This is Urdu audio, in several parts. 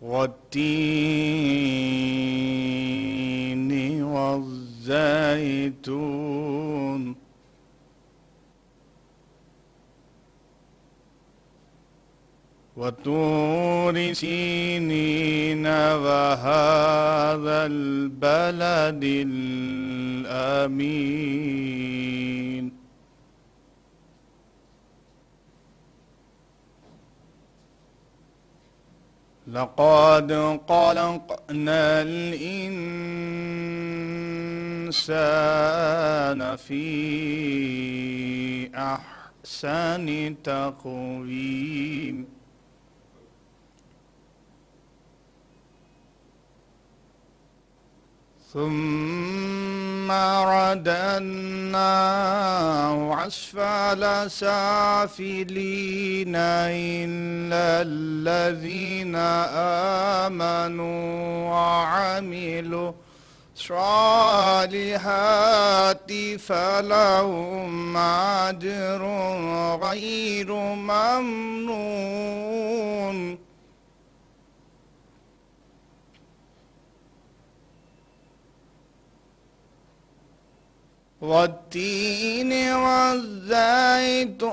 والتين والزيتون وطور سينين وهذا البلد الأمين. لقد خلقنا الإنسان في أحسن تقويم. ثم رددناه أسفل سافلين إلا الذين آمنوا وعملوا الصالحات فلهم أجر غير ممنون. والتين والزيتون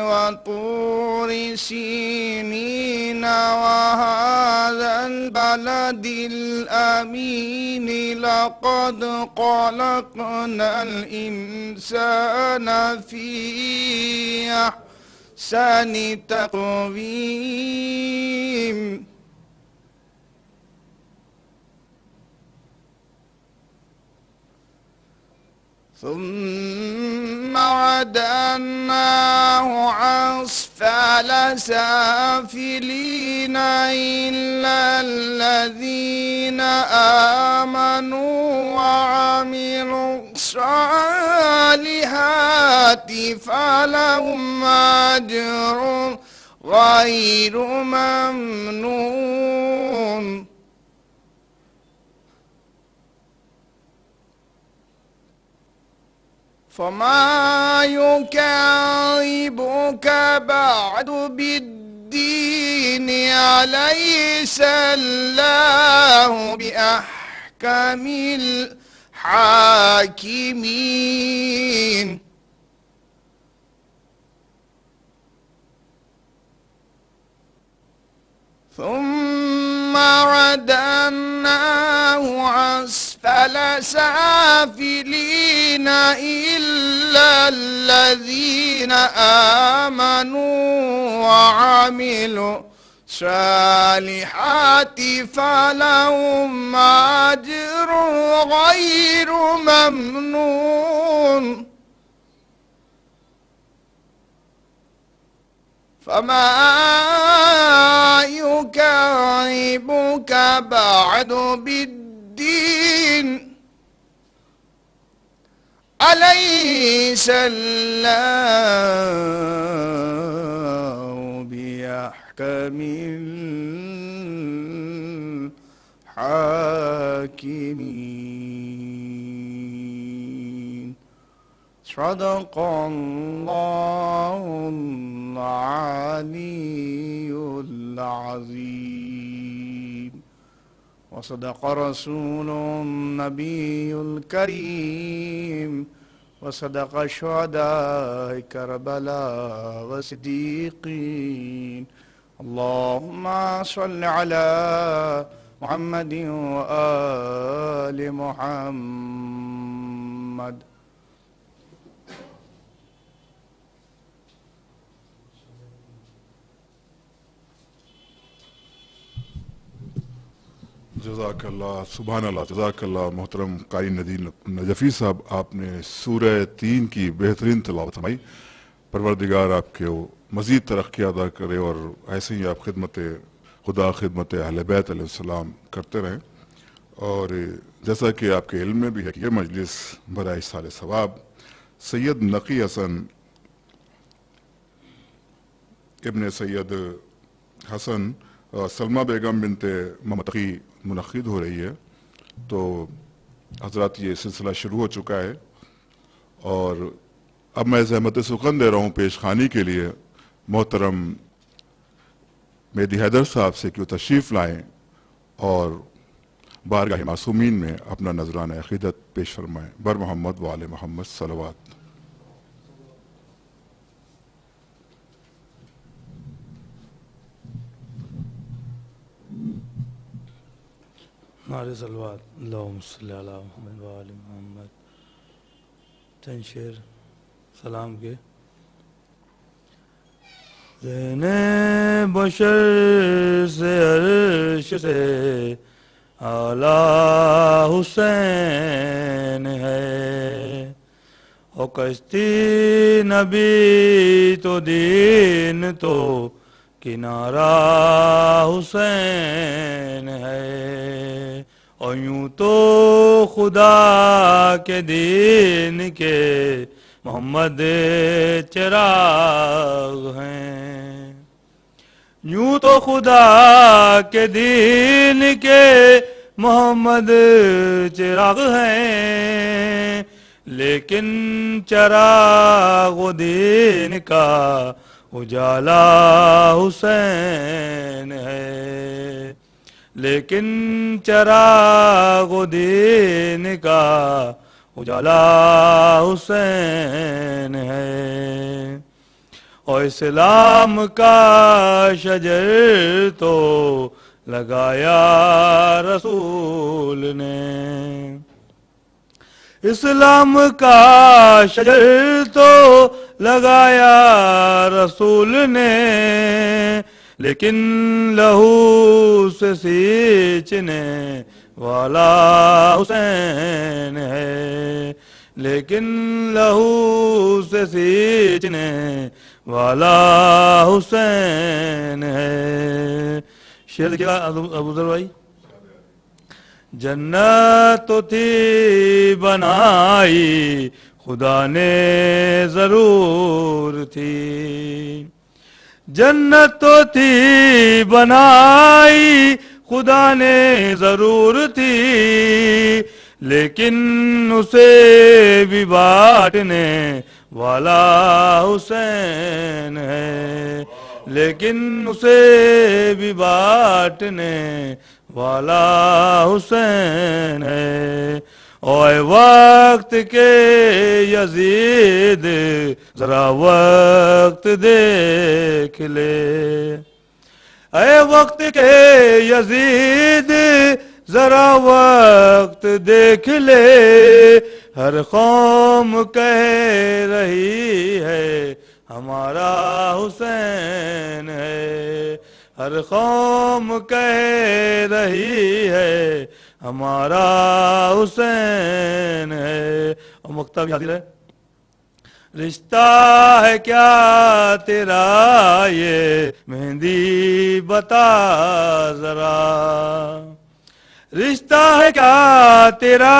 وطور سينين وهذا البلد الأمين. لقد خلقنا الإنسان في أحسن تقويم. ثم رددناه أسفل سافلين إلا الذين آمنوا وعملوا الصالحات فلهم أجر غير ممنون. فما يكذبك بعد بالدين أليس الله بأحكم الحاكمين. ثم رددناه أسفل سافلين إلا الذين آمنوا وعملوا الصالحات فلهم أجر غير ممنون فما يكذبك بعد بالدين أليس الله بأحكم الحاكمين صدق الله العلي العظيم وصدق رسول النبي الكريم وصدق شهداء كربلاء والصديقين اللهم صل على محمد وآل محمد جزاک اللہ سبحان اللہ جزاک اللہ محترم قاری ندیم نجفی صاحب، آپ نے سورہ 3 کی بہترین تلاوت فرمائی۔ پروردگار آپ کے مزید ترقی ادا کرے اور ایسے ہی آپ خدمت خدا خدمت اہل بیت علیہ السلام کرتے رہیں۔ اور جیسا کہ آپ کے علم میں بھی ہے کہ یہ مجلس برائے ایصال ثواب سید نقی حسن ابن سید حسن سلمہ بیگم بنت محمد تقی منعقد ہو رہی ہے، تو حضرات یہ سلسلہ شروع ہو چکا ہے اور اب میں زحمت سخن دے رہا ہوں پیش خوانی کے لیے محترم مہدی حیدر صاحب سے کہ وہ تشریف لائیں اور بارگاہ معصومین میں اپنا نذرانہ عقیدت پیش فرمائیں۔ بر محمد و آل محمد صلوات۔ نعرہ صلوات اللہم صلی علی محمد و آل محمد۔ چند شعر سلام کے۔ ذہن بشر سے عرش سے اعلیٰ حسین ہے، اور کشتی نبی تو دین تو کنارہ حسین ہے، اور یوں تو خدا کے دین کے محمد چراغ ہیں، یوں تو خدا کے دین کے محمد چراغ ہیں، لیکن چراغ و دین کا اجالا حسین ہے، لیکن چراغ و دین کا اجالا حسین ہے، اور اسلام کا شجر تو لگایا رسول نے، اسلام کا شجر تو لگایا رسول نے، لیکن لہو سے سینچنے والا حسین ہے، لیکن لہو سے سینچنے والا حسین ہے۔ شعر کیا ابو ذر بھائی؟ جنت تو تھی بنائی خدا نے ضرور تھی، جنت تو تھی بنائی خدا نے ضرور تھی، لیکن اسے بھی بانٹنے والا حسین ہے، لیکن اسے بھی بانٹنے والا حسین ہے۔ اوے وقت کے یزید ذرا وقت دیکھ لے، اے وقت کے یزید ذرا وقت دیکھ لے، ہر قوم کہہ رہی ہے ہمارا حسین ہے، ہر قوم کہہ رہی ہے ہمارا حسین ہے۔ اور مقطع بھی حاضر ہے۔ رشتہ ہے کیا تیرا یہ مہندی بتا ذرا، رشتہ ہے کیا تیرا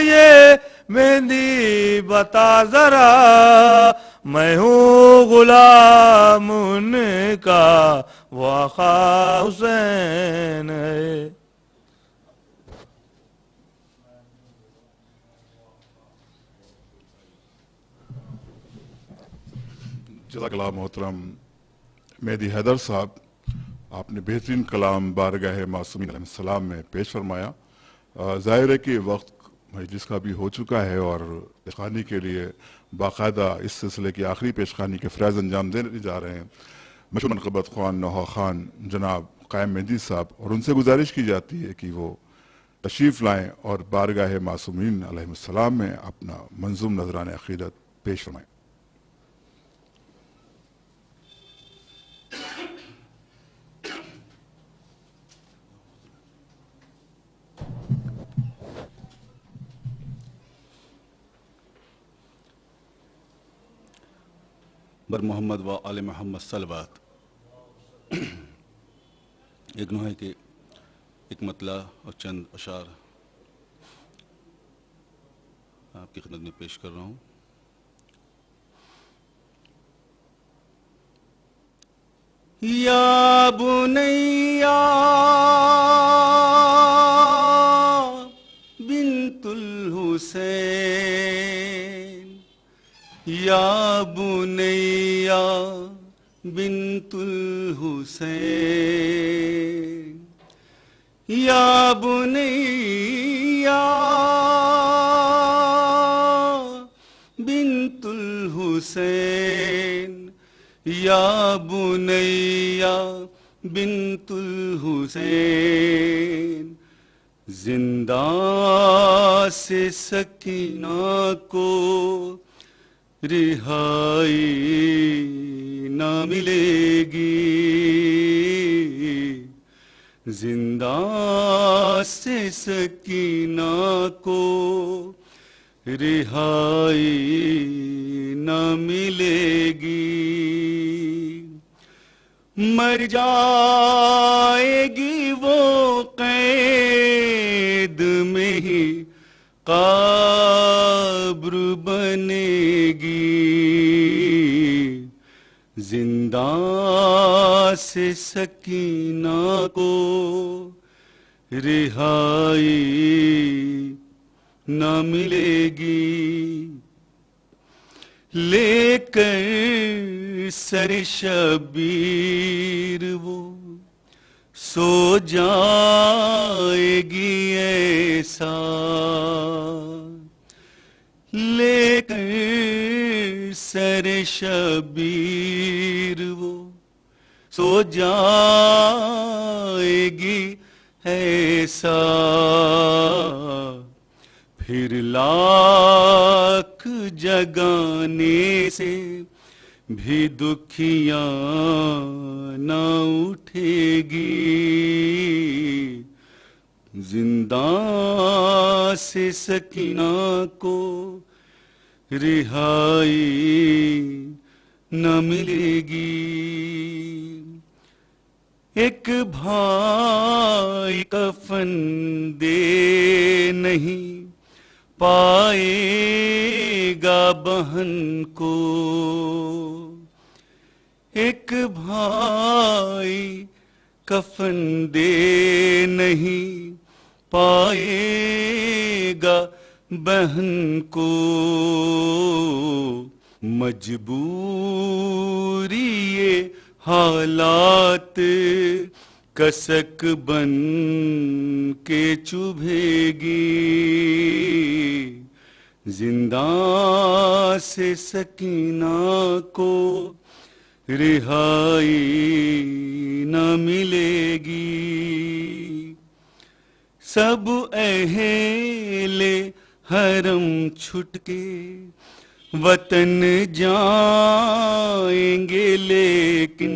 یہ مہندی بتا ذرا، میں ہوں غلام ان کا وہ آقا حسین ہے۔ جزاک اللہ محترم مہدی حیدر صاحب، آپ نے بہترین کلام بارگاہ معصومین علیہ السلام میں پیش فرمایا۔ ظاہر ہے کہ وقت مجلس کا بھی ہو چکا ہے اور پیشخوانی کے لیے باقاعدہ اس سلسلے کی آخری پیشخوانی کے فرائض انجام دینے جا رہے ہیں مشہور منقبت خوان نوحہ خان جناب قائم مہدی صاحب، اور ان سے گزارش کی جاتی ہے کہ وہ تشریف لائیں اور بارگاہ معصومین علیہ السلام میں اپنا منظوم نذران عقیدت پیش فرمائیں۔ بر محمد و آل محمد صلوات۔ ایک نوحے کے ایک مطلع اور چند اشعار آپ کی خدمت میں پیش کر رہا ہوں۔ یا بنیا بنت الحسین، یا بنیا بنت الحسین، یا بنیا بنت الحسین، یا بنیا بنت الحسین، زندہ سے سکینہ کو رہائی نہ ملے گی، زندہ سے سکینہ کو رہائی نہ ملے گی، مر جائے گی وہ قید میں ہی قبر بنے گی، زندہ سے سکینہ کو رہائی نہ ملے گی، لے کر سر شبیر وہ سو جائے گی ایسا، لے کر سر شبیر وہ سو جائے گی ایسا، پھر لاکھ جگانے سے بھی دکھیاں نہ اٹھے گی، زندہ سے سکینہ کو رہائی نہ ملے گی، ایک بھائی کفن دے نہیں پائے گا بہن کو، ایک بھائی کفن دے نہیں پائے گا بہن کو، مجبوری یہ حالات کسک بن کے چبھے گی، زندہ سے سکینہ کو رہائی نہ ملے گی. سب اہل حرم چھٹ کے وطن جائیں گے لیکن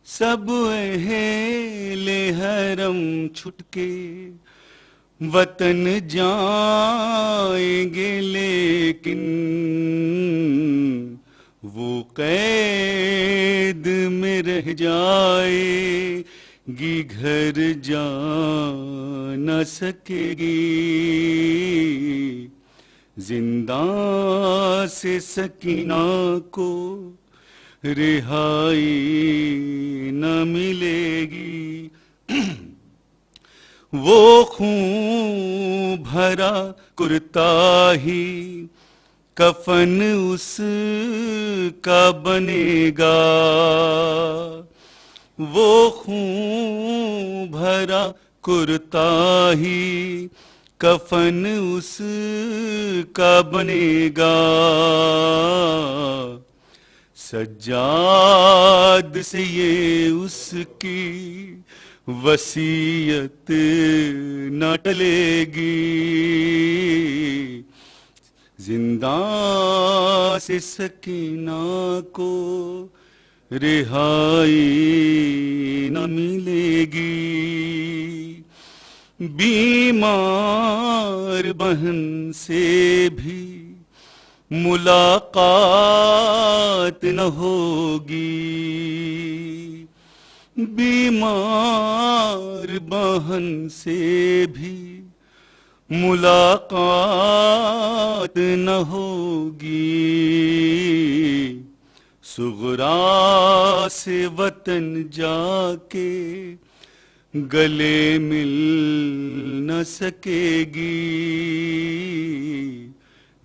سب اہل حرم چھٹ کے وطن جائیں گے لیکن وہ قید میں رہ جائے گی گھر جا نہ سکے گی. زنداں سے سکینہ کو رہائی نہ ملے گی. وہ خون بھرا کرتا ہی کفن اس کا بنے گا. وہ خون بھرا کرتا ہی کفن اس کا بنے گا. سجاد سے یہ اس کی وصیت نہ ٹلے گی. زنداں سے سکینہ کو رہائی نہ ملے گی. بیمار بہن سے بھی ملاقات نہ ہوگی. بیمار بہن سے بھی ملاقات نہ ہوگی. صغرا سے وطن جا کے گلے مل نہ سکے گی.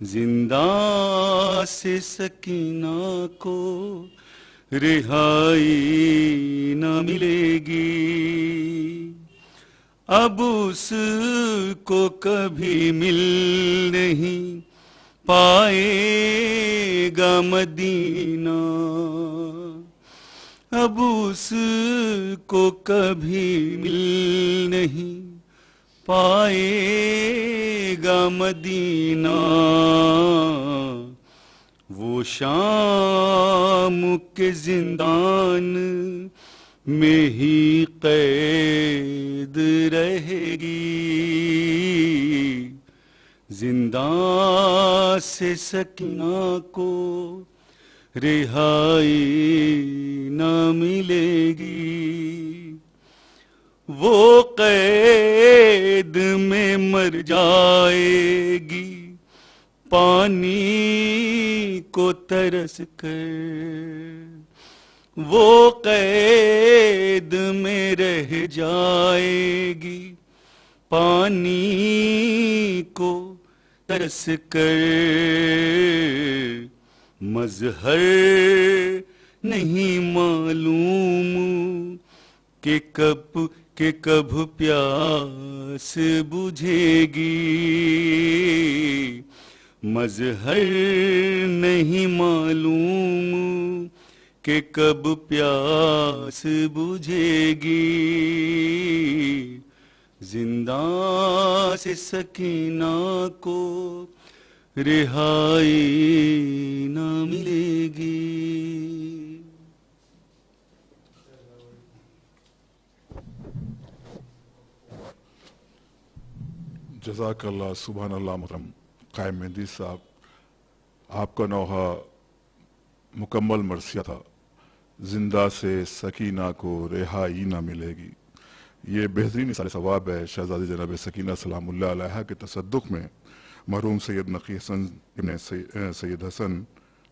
زنداں سے سکینہ کو رہائی نہ ملے گی. اب اس کو کبھی مل نہیں پائے گا مدینہ. اب اس کو کبھی مل نہیں پائے گا مدینہ. وہ شام کے زندان میں ہی قید رہے گی. زنداں سے سکینہ کو رہائی نہ ملے گی. وہ قید میں مر جائے گی پانی کو ترس کر. وہ قید میں رہ جائے گی پانی کو ترس کر. مظہر نہیں معلوم کہ کب پیاس بجھے گی. مظہر نہیں معلوم کہ کب پیاس بجھے گی. زنداں سے سکینہ کو رہائی نہ ملے گی. جزاک اللہ. سبحان اللہ. محترم قائم مہندی صاحب، آپ کا نوحہ مکمل مرثیہ تھا. زندہ سے سکینہ کو رہائی نہ ملے گی. یہ بہترین مثال ثواب ہے شہزادی جناب سکینہ سلام اللہ علیہ کے تصدق میں مرحوم سید نقی حسن ابن سید حسن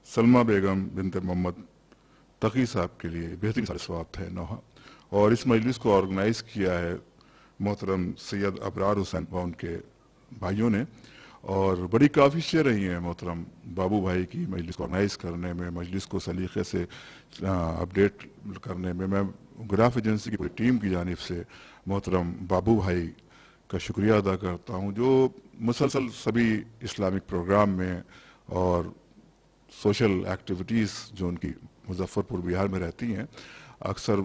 سلمہ بیگم بنت محمد تقی صاحب کے لیے بہترین مثال ثواب تھا نوحہ. اور اس مجلس کو آرگنائز کیا ہے محترم سید ابرار حسین و ان کے بھائیوں نے، اور بڑی کافی رہی ہیں محترم بابو بھائی کی مجلس کو آرگنائز کرنے میں، مجلس کو سلیقے سے اپڈیٹ کرنے میں. میں گراف ایجنسی کی پوری ٹیم کی جانب سے محترم بابو بھائی کا شکریہ ادا کرتا ہوں، جو مسلسل سبھی اسلامک پروگرام میں اور سوشل ایکٹیویٹیز جو ان کی مظفر پور بہار میں رہتی ہیں، اکثر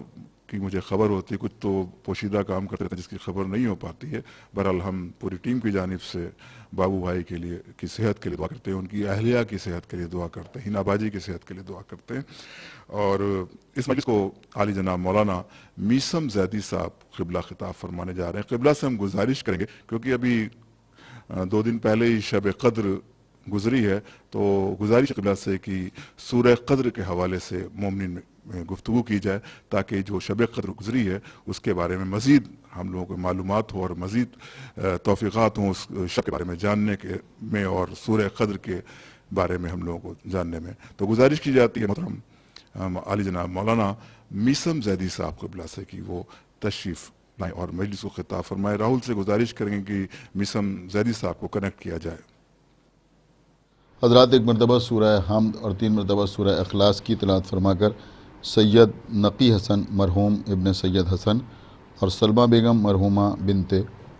کی مجھے خبر ہوتی ہے، کچھ تو پوشیدہ کام کرتے ہیں جس کی خبر نہیں ہو پاتی ہے۔ بہرحال ہم پوری ٹیم کی جانب سے بابو بھائی کے لیے کی صحت کے لیے دعا کرتے ہیں، ان کی اہلیہ کی صحت کے لیے دعا کرتے ہیں، ہنا باجی کی صحت کے لیے دعا کرتے ہیں۔ اور اس مجلس کو عالی جناب مولانا میثم زیدی صاحب قبلہ خطاب فرمانے جا رہے ہیں۔ قبلہ سے ہم گزارش کریں گے، کیونکہ ابھی 2 دن پہلے ہی شب قدر گزری ہے، تو گزارش قبلہ سے کہ سورہ قدر کے حوالے سے مومنین میں گفتگو کی جائے، تاکہ جو شب قدر گزری ہے اس کے بارے میں مزید ہم لوگوں کو معلومات ہو اور مزید توفیقات ہوں اس شب کے بارے میں جاننے کے میں اور سورہ قدر کے بارے میں ہم لوگوں کو جاننے میں۔ تو گزارش کی جاتی ہے محترم عالی جناب مولانا میثم زیدی صاحب قبلہ سے کہ وہ تشریف لائیں اور مجلس کو خطاب فرمائے۔ راہل سے گزارش کریں گے کہ میثم زیدی صاحب کو کنیکٹ کیا جائے۔ حضرات، ایک مرتبہ سورہ حمد اور 3 مرتبہ سورہ اخلاص کی تلاوت فرما کر سید نقی حسن مرحوم ابن سید حسن اور سلمہ بیگم مرحومہ بنت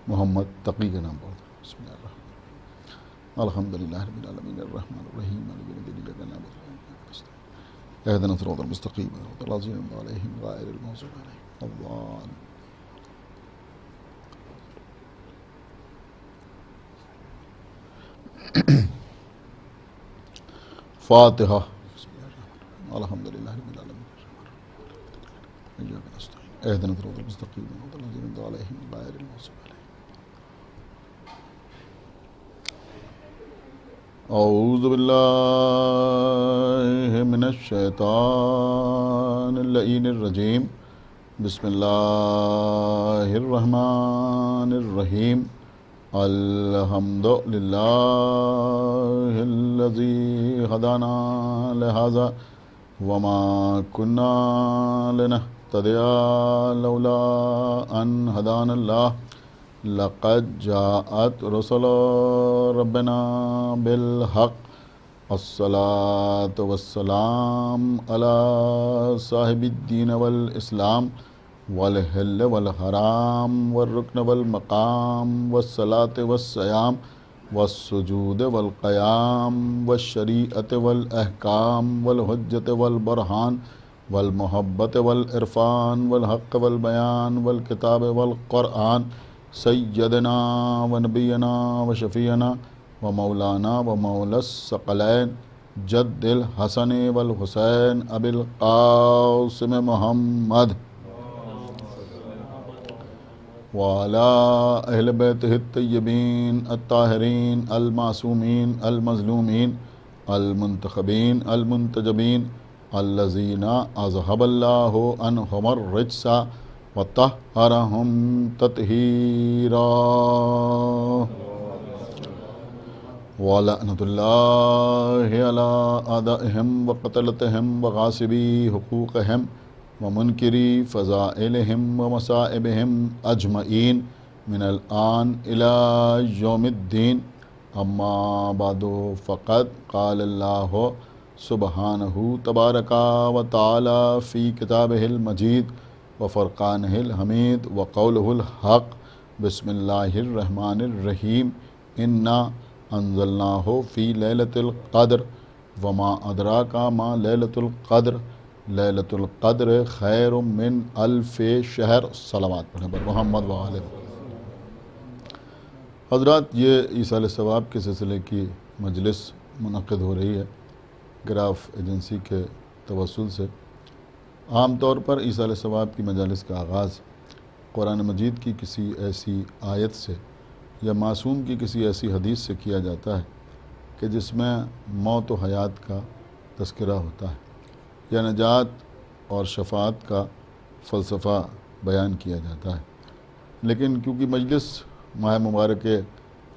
محمد تقی کے نام پڑھتے ہیں۔ بسم اللہ الرحمن الحمدللہ رب العالمین الرحمن الرحیم مالک یوم الدین ایاک نعبد و ایاک نستعین اهدنا الصراط المستقیم صراط الذین انعمت علیہم غیر المغضوب علیہم ولا الضالین۔ فاتحہ۔ الحمدللہ رب العالمین ایاک نستعین اهدنا الصراط المستقیم صراط الذین انعمت علیہم غیر المغضوب علیہم۔ اعوذ باللہ من الشیطان اللعین الرجیم، بسم اللہ الرحمن الرحیم، الحمد للہ الذی ہدانا لہذا وما كنا لنهتدی لولا ان ہدانا اللہ، لقد جاءت رسل ربنا بالحق، الصلاة والسلام على صاحب الدین والاسلام والحل والحرام والرکن والمقام والصلاة والصیام والسجود والقیام والشریعت والاحکام والحجت والبرہان والمحبت والعرفان والحق والبیان والکتاب والقرآن، سیدنا و نبینا و شفیعنا و مولانا و مولا الثقلین جد الحسن والحسین ابی القاسم محمد وعلى اہل بیتہ الطیبین الطاہرین المعصومین المظلومین المنتخبین المنتجبین الذین اذهب اللہ عنہم الرجس وطہرہم تطہیرا، وَلَعْنَةُ اللَّهِ عَلَىٰ أَعْدَائِهِمْ وَقَتْلَتِهِمْ وَغَاصِبِي حُقُوقِهِمْ وَمُنْكِرِي فَضَائِلِهِمْ وَمَصَائِبِهِمْ أَجْمَعِينَ مِنَ الْآنِ إِلَىٰ يَوْمِ الدِّينِ، أَمَّا بَعْدُ فَقَدْ قَالَ اللَّهُ سُبْحَانَهُ تَبَارَكَ وَتَعَالَىٰ فِي كِتَابِهِ الْمَجِيدِ وفرقانہ الحمید وقولہ الحق، بسم اللہ الرحمن الرحیم، انا انزلناہ فی لیلۃ القدر وما ادراک ما لیلۃ القدر، لیلۃ القدر خیر من الف شہر۔ صلوات پڑھیں پر محمد وآلہ۔ حضرات، یہ ایصال ثواب کے سلسلے کی مجلس منعقد ہو رہی ہے گراف ایجنسی کے توسل سے۔ عام طور پر ایصال ثواب کی مجالس کا آغاز قرآن مجید کی کسی ایسی آیت سے یا معصوم کی کسی ایسی حدیث سے کیا جاتا ہے کہ جس میں موت و حیات کا تذکرہ ہوتا ہے یا نجات اور شفاعت کا فلسفہ بیان کیا جاتا ہے، لیکن کیونکہ مجلس ماہ مبارک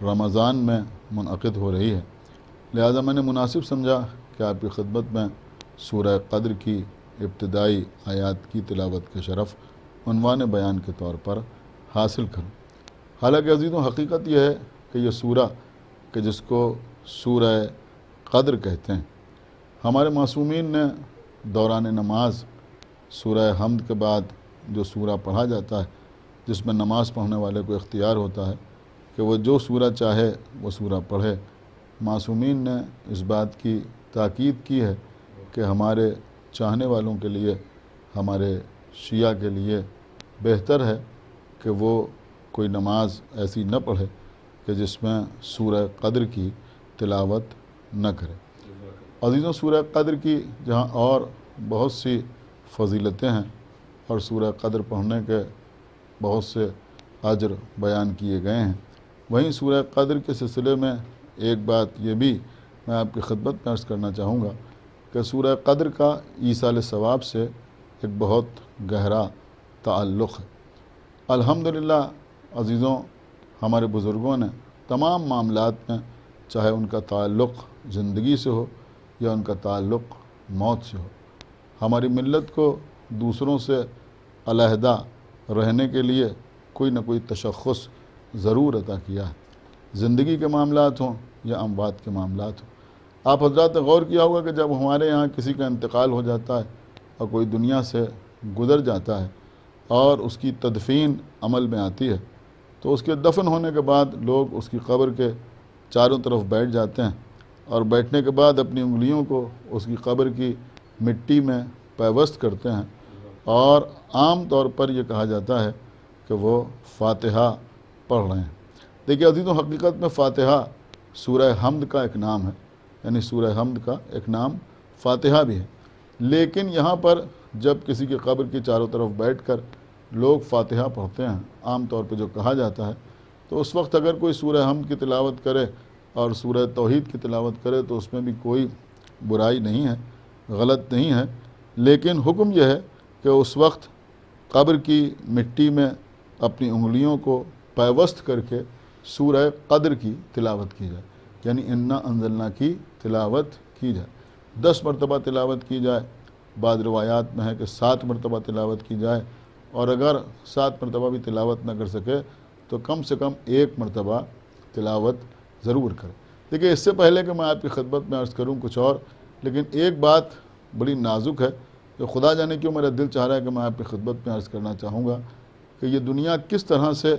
رمضان میں منعقد ہو رہی ہے، لہذا میں نے مناسب سمجھا کہ آپ کی خدمت میں سورہ قدر کی ابتدائی آیات کی تلاوت کے شرف عنوان بیان کے طور پر حاصل کروں۔ حالانکہ عزیزوں، حقیقت یہ ہے کہ یہ سورہ کہ جس کو سورہ قدر کہتے ہیں، ہمارے معصومین نے دوران نماز سورہ حمد کے بعد جو سورہ پڑھا جاتا ہے، جس میں نماز پڑھنے والے کو اختیار ہوتا ہے کہ وہ جو سورہ چاہے وہ سورہ پڑھے، معصومین نے اس بات کی تاکید کی ہے کہ ہمارے چاہنے والوں کے لیے، ہمارے شیعہ کے لیے بہتر ہے کہ وہ کوئی نماز ایسی نہ پڑھے کہ جس میں سورہ قدر کی تلاوت نہ کرے۔ عزیزوں، سورہ قدر کی جہاں اور بہت سی فضیلتیں ہیں اور سورہ قدر پڑھنے کے بہت سے اجر بیان کیے گئے ہیں، وہیں سورہ قدر کے سلسلے میں ایک بات یہ بھی میں آپ کی خدمت میں عرض کرنا چاہوں گا کہ سورہ قدر کا ایصال ثواب سے ایک بہت گہرا تعلق ہے۔ الحمدللہ عزیزوں، ہمارے بزرگوں نے تمام معاملات میں، چاہے ان کا تعلق زندگی سے ہو یا ان کا تعلق موت سے ہو، ہماری ملت کو دوسروں سے علیحدہ رہنے کے لیے کوئی نہ کوئی تشخص ضرور عطا کیا ہے، زندگی کے معاملات ہوں یا اموات کے معاملات ہوں۔ آپ حضرات نے غور کیا ہوگا کہ جب ہمارے یہاں کسی کا انتقال ہو جاتا ہے اور کوئی دنیا سے گزر جاتا ہے اور اس کی تدفین عمل میں آتی ہے تو اس کے دفن ہونے کے بعد لوگ اس کی قبر کے چاروں طرف بیٹھ جاتے ہیں اور بیٹھنے کے بعد اپنی انگلیوں کو اس کی قبر کی مٹی میں پیوست کرتے ہیں اور عام طور پر یہ کہا جاتا ہے کہ وہ فاتحہ پڑھ رہے ہیں۔ دیکھیے عزیزوں، حقیقت میں فاتحہ سورہ حمد کا ایک نام ہے، یعنی سورہ حمد کا ایک نام فاتحہ بھی ہے، لیکن یہاں پر جب کسی کی قبر کی چاروں طرف بیٹھ کر لوگ فاتحہ پڑھتے ہیں، عام طور پہ جو کہا جاتا ہے، تو اس وقت اگر کوئی سورہ حمد کی تلاوت کرے اور سورہ توحید کی تلاوت کرے تو اس میں بھی کوئی برائی نہیں ہے، غلط نہیں ہے، لیکن حکم یہ ہے کہ اس وقت قبر کی مٹی میں اپنی انگلیوں کو پیوست کر کے سورہ قدر کی تلاوت کی جائے، یعنی انا انزلنا کی تلاوت کی جائے، 10 مرتبہ تلاوت کی جائے، بعض روایات میں ہے کہ 7 مرتبہ تلاوت کی جائے، اور اگر 7 مرتبہ بھی تلاوت نہ کر سکے تو کم سے کم 1 مرتبہ تلاوت ضرور کرے۔ دیکھیے اس سے پہلے کہ میں آپ کی خدمت میں عرض کروں کچھ اور، لیکن ایک بات بڑی نازک ہے جو خدا جانے کیوں میرا دل چاہ رہا ہے کہ میں آپ کی خدمت میں عرض کرنا چاہوں گا کہ یہ دنیا کس طرح سے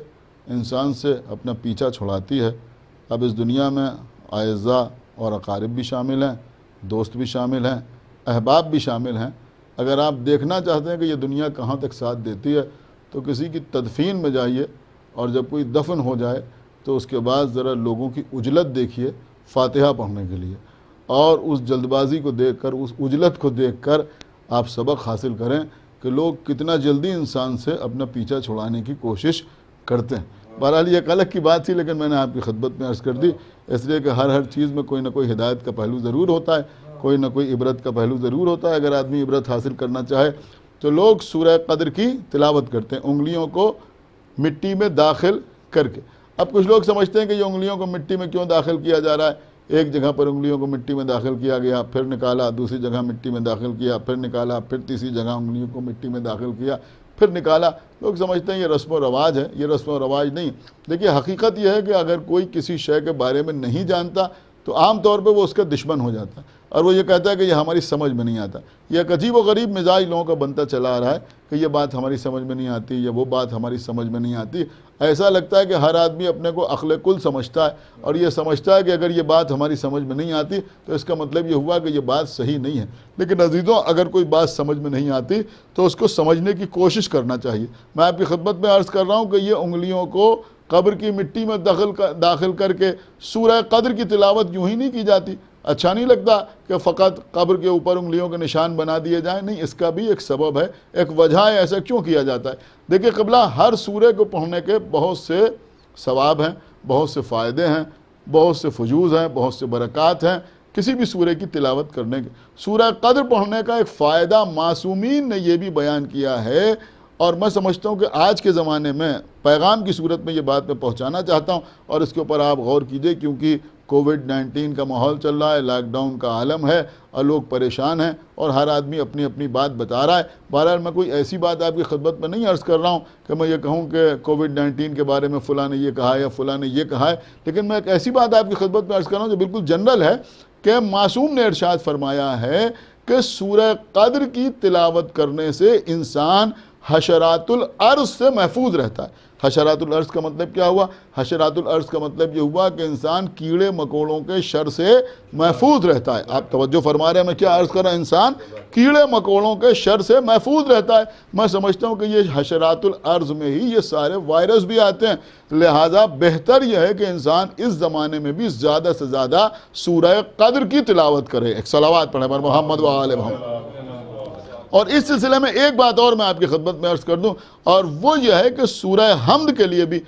انسان سے اپنا پیچھا چھڑاتی ہے۔ اب اس دنیا میں اعزاء اور اقارب بھی شامل ہیں، دوست بھی شامل ہیں، احباب بھی شامل ہیں۔ اگر آپ دیکھنا چاہتے ہیں کہ یہ دنیا کہاں تک ساتھ دیتی ہے تو کسی کی تدفین میں جائیے اور جب کوئی دفن ہو جائے تو اس کے بعد ذرا لوگوں کی عجلت دیکھیے فاتحہ پڑھنے کے لیے، اور اس جلد بازی کو دیکھ کر، اس عجلت کو دیکھ کر آپ سبق حاصل کریں کہ لوگ کتنا جلدی انسان سے اپنا پیچھا چھڑانے کی کوشش کرتے ہیں۔ بہرحال یہ ایک الگ کی بات تھی، لیکن میں نے آپ کی خدمت میں عرض کر دی، اس لیے کہ ہر چیز میں کوئی نہ کوئی ہدایت کا پہلو ضرور ہوتا ہے، کوئی نہ کوئی عبرت کا پہلو ضرور ہوتا ہے۔ اگر آدمی عبرت حاصل کرنا چاہے تو لوگ سورہ قدر کی تلاوت کرتے ہیں انگلیوں کو مٹی میں داخل کر کے۔ اب کچھ لوگ سمجھتے ہیں کہ یہ انگلیوں کو مٹی میں کیوں داخل کیا جا رہا ہے، ایک جگہ پر انگلیوں کو مٹی میں داخل کیا گیا، پھر نکالا، دوسری جگہ مٹی میں داخل کیا، پھر نکالا، پھر تیسری جگہ انگلیوں کو مٹی میں داخل کیا، پھر نکالا۔ لوگ سمجھتے ہیں یہ رسم و رواج ہے، یہ رسم و رواج نہیں۔ دیکھیے حقیقت یہ ہے کہ اگر کوئی کسی شے کے بارے میں نہیں جانتا تو عام طور پہ وہ اس کا دشمن ہو جاتا ہے اور وہ یہ کہتا ہے کہ یہ ہماری سمجھ میں نہیں آتا۔ یہ ایک عجیب و غریب مزاج لوگوں کا بنتا چلا آ رہا ہے کہ یہ بات ہماری سمجھ میں نہیں آتی یا وہ بات ہماری سمجھ میں نہیں آتی۔ ایسا لگتا ہے کہ ہر آدمی اپنے کو عقل کل سمجھتا ہے اور یہ سمجھتا ہے کہ اگر یہ بات ہماری سمجھ میں نہیں آتی تو اس کا مطلب یہ ہوا کہ یہ بات صحیح نہیں ہے۔ لیکن عزیزوں، اگر کوئی بات سمجھ میں نہیں آتی تو اس کو سمجھنے کی کوشش کرنا چاہیے۔ میں آپ کی خدمت میں عرض کر رہا ہوں کہ یہ انگلیوں کو قبر کی مٹی میں داخل کر کے سورہ قدر کی تلاوت یوں ہی نہیں کی جاتی۔ اچھا نہیں لگتا کہ فقط قبر کے اوپر انگلیوں کے نشان بنا دیے جائیں، نہیں، اس کا بھی ایک سبب ہے، ایک وجہ ہے ایسا کیوں کیا جاتا ہے۔ دیکھیں قبلہ، ہر سورہ کو پڑھنے کے بہت سے ثواب ہیں، بہت سے فائدے ہیں، بہت سے فجوز ہیں، بہت سے برکات ہیں کسی بھی سورہ کی تلاوت کرنے کے۔ سورہ قدر پڑھنے کا ایک فائدہ معصومین نے یہ بھی بیان کیا ہے، اور میں سمجھتا ہوں کہ آج کے زمانے میں پیغام کی صورت میں یہ بات میں پہنچانا چاہتا ہوں، اور اس کے اوپر آپ غور کیجئے، کیونکہ کووڈ-19 کا ماحول چل رہا ہے، لاک ڈاؤن کا عالم ہے اور لوگ پریشان ہیں اور ہر آدمی اپنی اپنی بات بتا رہا ہے۔ بہرحال میں کوئی ایسی بات آپ کی خدمت میں نہیں عرض کر رہا ہوں کہ میں یہ کہوں کہ کووڈ-19 کے بارے میں فلاں نے یہ کہا ہے یا فلاں نے یہ کہا ہے، لیکن میں ایک ایسی بات آپ کی خدمت میں عرض کر رہا ہوں جو بالکل جنرل ہے کہ معصوم نے ارشاد فرمایا ہے کہ سورہ قدر کی تلاوت کرنے سے انسان حشرات الارض سے محفوظ رہتا ہے۔ حشرات الارض کا مطلب کیا ہوا؟ حشرات الارض کا مطلب یہ ہوا کہ انسان کیڑے مکوڑوں کے شر سے محفوظ رہتا ہے۔ آپ توجہ فرما رہے ہیں میں کیا عرض کر رہا ہوں؟ انسان کیڑے مکوڑوں کے شر سے محفوظ رہتا ہے۔ میں سمجھتا ہوں کہ یہ حشرات الارض میں ہی یہ سارے وائرس بھی آتے ہیں، لہٰذا بہتر یہ ہے کہ انسان اس زمانے میں بھی زیادہ سے زیادہ سورہ قدر کی تلاوت کرے۔ ایک صلوات پڑھیں پر محمد و آل محمد۔ اور اس سلسلے میں ایک بات اور میں آپ کی خدمت میں عرض کر دوں، اور وہ یہ ہے کہ سورہ حمد کے لیے بھی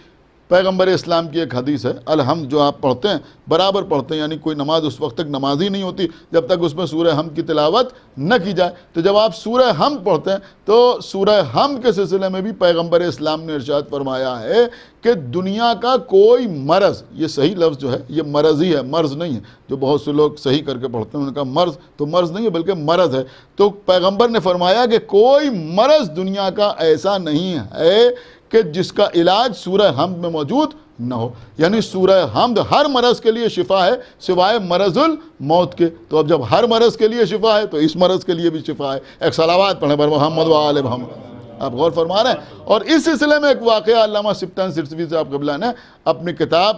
پیغمبر اسلام کی ایک حدیث ہے، الحمد جو آپ پڑھتے ہیں برابر پڑھتے ہیں، یعنی کوئی نماز اس وقت تک نماز ہی نہیں ہوتی جب تک اس میں سورہ حمد کی تلاوت نہ کی جائے۔ تو جب آپ سورہ حمد پڑھتے ہیں تو سورہ حمد کے سلسلے میں بھی پیغمبر اسلام نے ارشاد فرمایا ہے کہ دنیا کا کوئی مرض، یہ صحیح لفظ جو ہے یہ مرض ہی ہے، مرض نہیں ہے، جو بہت سے لوگ صحیح کر کے پڑھتے ہیں انہوں نے کہا مرض، تو مرض نہیں ہے بلکہ مرض ہے۔ تو پیغمبر نے فرمایا کہ کوئی مرض دنیا کا ایسا نہیں ہے کہ جس کا علاج سورہ حمد میں موجود نہ ہو، یعنی سورہ حمد ہر مرض کے لیے شفا ہے سوائے مرض الموت کے۔ تو اب جب ہر مرض کے لیے شفا ہے تو اس مرض کے لیے بھی شفا ہے۔ ایک صلوات پڑھیں پر محمد و آل محمد۔ آپ غور فرما رہے ہیں۔ اور اس سلسلے میں ایک واقعہ علامہ سبطان سرسوی صاحب قبلہ نے اپنی کتاب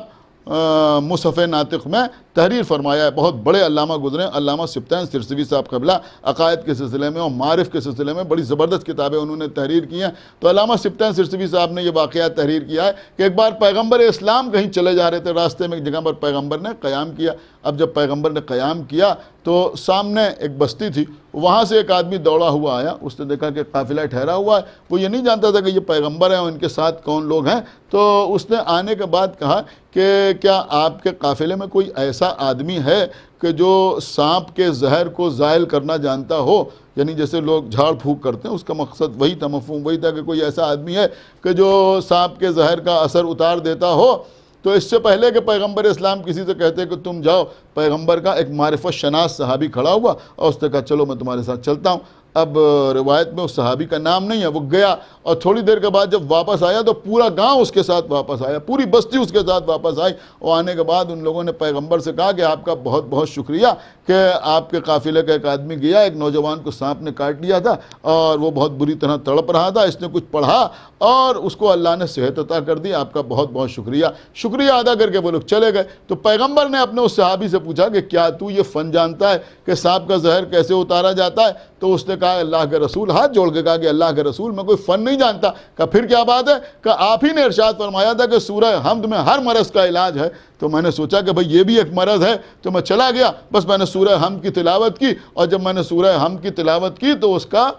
مصحف ناطق میں تحریر فرمایا ہے۔ بہت بڑے علامہ گزرے ہیں علامہ سبطان سرسوی صاحب قبلہ، عقائد کے سلسلے میں اور معارف کے سلسلے میں بڑی زبردست کتابیں انہوں نے تحریر کی ہیں۔ تو علامہ سبطان سرسوی صاحب نے یہ واقعہ تحریر کیا ہے کہ ایک بار پیغمبر اسلام کہیں چلے جا رہے تھے، راستے میں ایک جگہ پر پیغمبر نے قیام کیا۔ اب جب پیغمبر نے قیام کیا تو سامنے ایک بستی تھی، وہاں سے ایک آدمی دوڑا ہوا آیا، اس نے دیکھا کہ قافلہ ٹھہرا ہوا ہے، وہ یہ نہیں جانتا تھا کہ یہ پیغمبر ہیں اور ان کے ساتھ کون لوگ ہیں۔ تو اس نے آنے کے بعد کہا کہ کیا آپ کے قافلے میں کوئی ایسا آدمی ہے کہ جو سانپ کے زہر کو زائل کرنا جانتا ہو؟ یعنی جیسے لوگ جھاڑ پھونک کرتے ہیں، اس کا مقصد وہی تھا، مفہوم وہی تھا کہ کوئی ایسا آدمی ہے کہ جو سانپ کے زہر کا اثر اتار دیتا ہو۔ تو اس سے پہلے کہ پیغمبر اسلام کسی سے کہتے کہ تم جاؤ، پیغمبر کا ایک معرفت شناس صحابی کھڑا ہوا اور اس نے کہا چلو میں تمہارے ساتھ چلتا ہوں۔ اب روایت میں اس صحابی کا نام نہیں ہے، وہ گیا اور تھوڑی دیر کے بعد جب واپس آیا تو پورا گاؤں اس کے ساتھ واپس آیا، پوری بستی اس کے ساتھ واپس آئی۔ اور آنے کے بعد ان لوگوں نے پیغمبر سے کہا کہ آپ کا بہت بہت شکریہ کہ آپ کے قافلے کا ایک آدمی گیا، ایک نوجوان کو سانپ نے کاٹ لیا تھا اور وہ بہت بری طرح تڑپ رہا تھا، اس نے کچھ پڑھا اور اس کو اللہ نے صحت عطا کر دی، آپ کا بہت بہت شکریہ۔ شکریہ ادا کر کے وہ لوگ چلے گئے۔ تو پیغمبر نے اپنے اس صحابی سے پوچھا کہ کیا تو یہ فن جانتا ہے کہ سانپ کا زہر کیسے اتارا جاتا ہے؟ تو اس نے کہا اللہ کے رسول، ہاتھ جوڑ کے کہا کہ اللہ کے رسول میں کوئی فن نہیں جانتا۔ کہا پھر کیا بات ہے؟ کہ آپ ہی نے ارشاد فرمایا تھا کہ سورہ حمد میں ہر مرض کا علاج ہے۔ تو میں نے سوچا کہ بھئی یہ بھی ایک مرض ہے، تو میں چلا گیا، بس میں نے سورہ حمد کی تلاوت کی، اور جب میں نے سورہ حمد کی تلاوت کی تو اس کا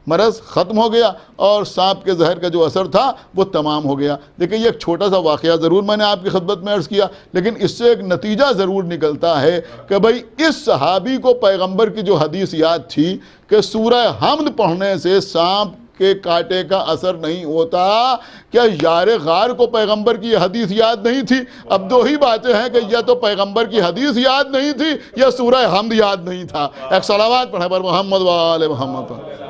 مرض ختم ہو گیا اور سانپ کے زہر کا جو اثر تھا وہ تمام ہو گیا۔ دیکھیں یہ ایک چھوٹا سا واقعہ ضرور میں نے آپ کی خدمت میں عرض کیا، لیکن اس سے ایک نتیجہ ضرور نکلتا ہے کہ بھئی اس صحابی کو پیغمبر کی جو حدیث یاد تھی کہ سورہ حمد پڑھنے سے سانپ کے کاٹے کا اثر نہیں ہوتا، کیا یار غار کو پیغمبر کی حدیث یاد نہیں تھی؟ اب دو ہی باتیں ہیں کہ یا تو پیغمبر کی حدیث یاد نہیں تھی یا سورہ حمد یاد نہیں تھا۔ ایک صلوات پڑھیں پر محمد و آل محمد پر۔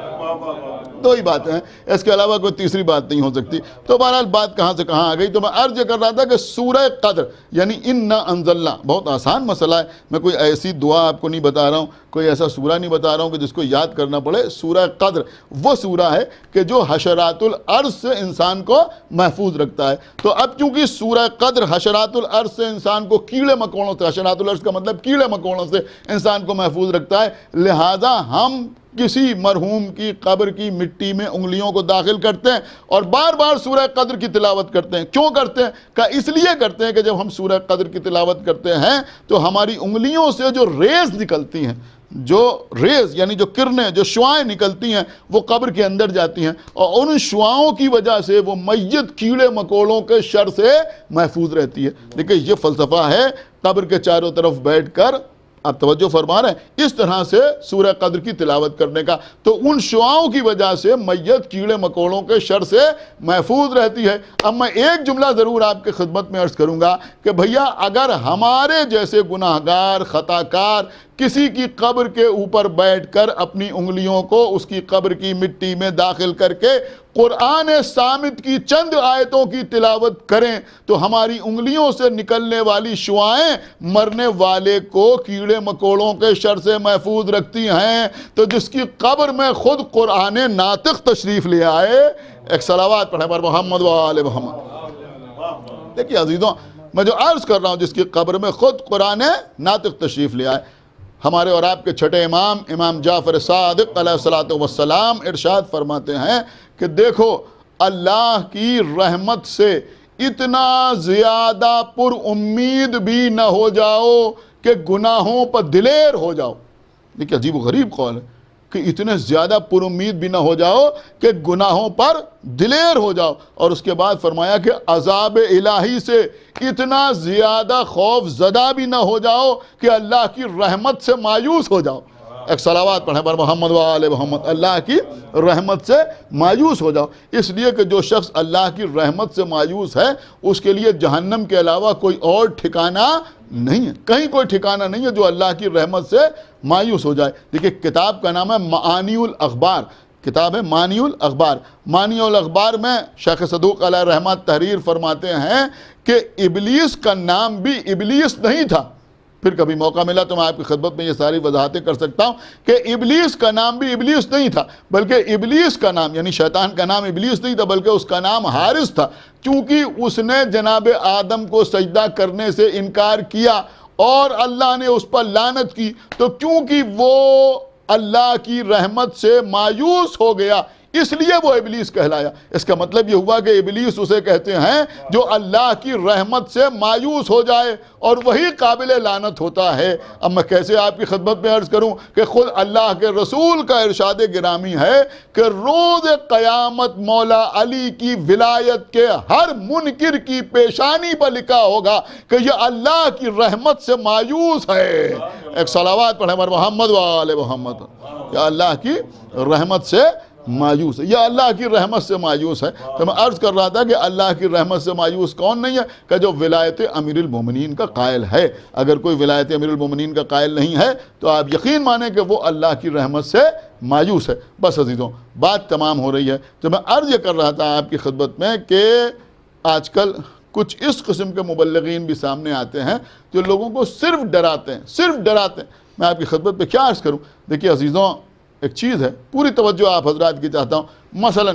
دو ہی باتیں ہیں، اس کے علاوہ کوئی تیسری بات نہیں ہو سکتی۔ تو بہرحال بات کہاں سے کہاں آ گئی؟ تو میں عرض کر رہا تھا کہ سورہ قدر یعنی اِنَّا أَنزَلْنَا بہت آسان مسئلہ ہے، میں کوئی ایسی دعا آپ کو نہیں بتا رہا ہوں، کوئی ایسا سورہ نہیں بتا رہا ہوں کہ جس کو یاد کرنا پڑے۔ سورہ قدر وہ سورہ ہے کہ جو حشرات الارض سے انسان کو محفوظ رکھتا ہے۔ تو اب چونکہ سورہ قدر حشرات الارض سے انسان کو کیڑے مکوڑوں سے، حشرات الارض کا مطلب کیڑے مکوڑوں سے انسان کو محفوظ رکھتا ہے، لہٰذا ہم کسی مرحوم کی قبر کی مٹی میں انگلیوں کو داخل کرتے ہیں اور بار بار سورہ قدر کی تلاوت کرتے ہیں۔ کیوں کرتے ہیں؟ کہ اس لیے کرتے ہیں کہ جب ہم سورہ قدر کی تلاوت کرتے ہیں تو ہماری انگلیوں سے جو ریز نکلتی ہیں، جو ریز یعنی جو کرنیں، جو شعاعیں نکلتی ہیں، وہ قبر کے اندر جاتی ہیں اور ان شعاؤں کی وجہ سے وہ میت کیڑے مکوڑوں کے شر سے محفوظ رہتی ہے۔ دیکھیں یہ فلسفہ ہے قبر کے چاروں طرف بیٹھ کر، آپ توجہ فرما رہے ہیں، اس طرح سے سورہ قدر کی تلاوت کرنے کا، تو ان شعاؤں کی وجہ سے میت کیڑے مکوڑوں کے شر سے محفوظ رہتی ہے۔ اب میں ایک جملہ ضرور آپ کے خدمت میں عرض کروں گا کہ بھیا اگر ہمارے جیسے گناہگار، خطا کار کسی کی قبر کے اوپر بیٹھ کر اپنی انگلیوں کو اس کی قبر کی مٹی میں داخل کر کے قرآن صامت کی چند آیتوں کی تلاوت کریں تو ہماری انگلیوں سے نکلنے والی شعائیں مرنے والے کو کیڑے مکوڑوں کے شر سے محفوظ رکھتی ہیں۔ تو جس کی قبر میں خود قرآن ناطق تشریف لے آئے، ایک صلوات پڑھیں پر محمد و آل محمد۔ دیکھیے عزیزوں، میں جو عرض کر رہا ہوں، جس کی قبر میں خود قرآن ناطق تشریف لے آئے۔ ہمارے اور آپ کے چھٹے امام، امام جعفر صادق علیہ الصلوۃ والسلام ارشاد فرماتے ہیں کہ دیکھو اللہ کی رحمت سے اتنا زیادہ پر امید بھی نہ ہو جاؤ کہ گناہوں پر دلیر ہو جاؤ۔ دیکھیں عجیب و غریب قول ہے کہ اتنے زیادہ پر امید بھی نہ ہو جاؤ کہ گناہوں پر دلیر ہو جاؤ، اور اس کے بعد فرمایا کہ عذاب الہی سے اتنا زیادہ خوف زدہ بھی نہ ہو جاؤ کہ اللہ کی رحمت سے مایوس ہو جاؤ۔ ایک صلوات پڑھیں پر محمد و آل محمد۔ اللہ کی رحمت سے مایوس ہو جاؤ، اس لیے کہ جو شخص اللہ کی رحمت سے مایوس ہے اس کے لیے جہنم کے علاوہ کوئی اور ٹھکانہ نہیں ہے، کہیں کوئی ٹھکانہ نہیں ہے جو اللہ کی رحمت سے مایوس ہو جائے۔ دیکھیں کتاب کا نام ہے معانی الاخبار، کتاب ہے معانی الاخبار۔ معانی الاخبار میں شیخ صدوق علیہ رحمت تحریر فرماتے ہیں کہ ابلیس کا نام بھی ابلیس نہیں تھا۔ پھر کبھی موقع ملا تو میں آپ کی خدمت میں یہ ساری وضاحتیں کر سکتا ہوں کہ ابلیس کا نام بھی ابلیس نہیں تھا، بلکہ ابلیس کا نام یعنی شیطان کا نام ابلیس نہیں تھا، بلکہ اس کا نام حارث تھا، کیونکہ اس نے جناب آدم کو سجدہ کرنے سے انکار کیا اور اللہ نے اس پر لعنت کی، تو کیونکہ وہ اللہ کی رحمت سے مایوس ہو گیا اس لیے وہ ابلیس کہلایا۔ اس کا مطلب یہ ہوا کہ ابلیس اسے کہتے ہیں جو اللہ کی رحمت سے مایوس ہو جائے، اور وہی قابل لعنت ہوتا ہے۔ اب میں کیسے آپ کی خدمت میں عرض کروں کہ خود اللہ کے رسول کا ارشاد گرامی ہے کہ روز قیامت مولا علی کی ولایت کے ہر منکر کی پیشانی پر لکھا ہوگا کہ یہ اللہ کی رحمت سے مایوس ہے۔ ایک صلوات پڑھیں پر محمد و آل محمد۔ یا اللہ کی رحمت سے مایوس ہے، یا اللہ کی رحمت سے مایوس ہے۔ تو میں عرض کر رہا تھا کہ اللہ کی رحمت سے مایوس کون نہیں ہے کہ جو ولایت امیر المومنین کا قائل ہے۔ اگر کوئی ولایت امیر المومنین کا قائل نہیں ہے تو آپ یقین مانیں کہ وہ اللہ کی رحمت سے مایوس ہے۔ بس عزیزوں بات تمام ہو رہی ہے۔ تو میں عرض یہ کر رہا تھا آپ کی خدمت میں کہ آج کل کچھ اس قسم کے مبلغین بھی سامنے آتے ہیں جو لوگوں کو صرف ڈراتے ہیں، صرف ڈراتے ہیں۔ میں آپ کی خدمت میں کیا عرض کروں؟ دیکھیے عزیزوں، ایک چیز ہے، پوری توجہ آپ حضرات کی چاہتا ہوں۔ مثلا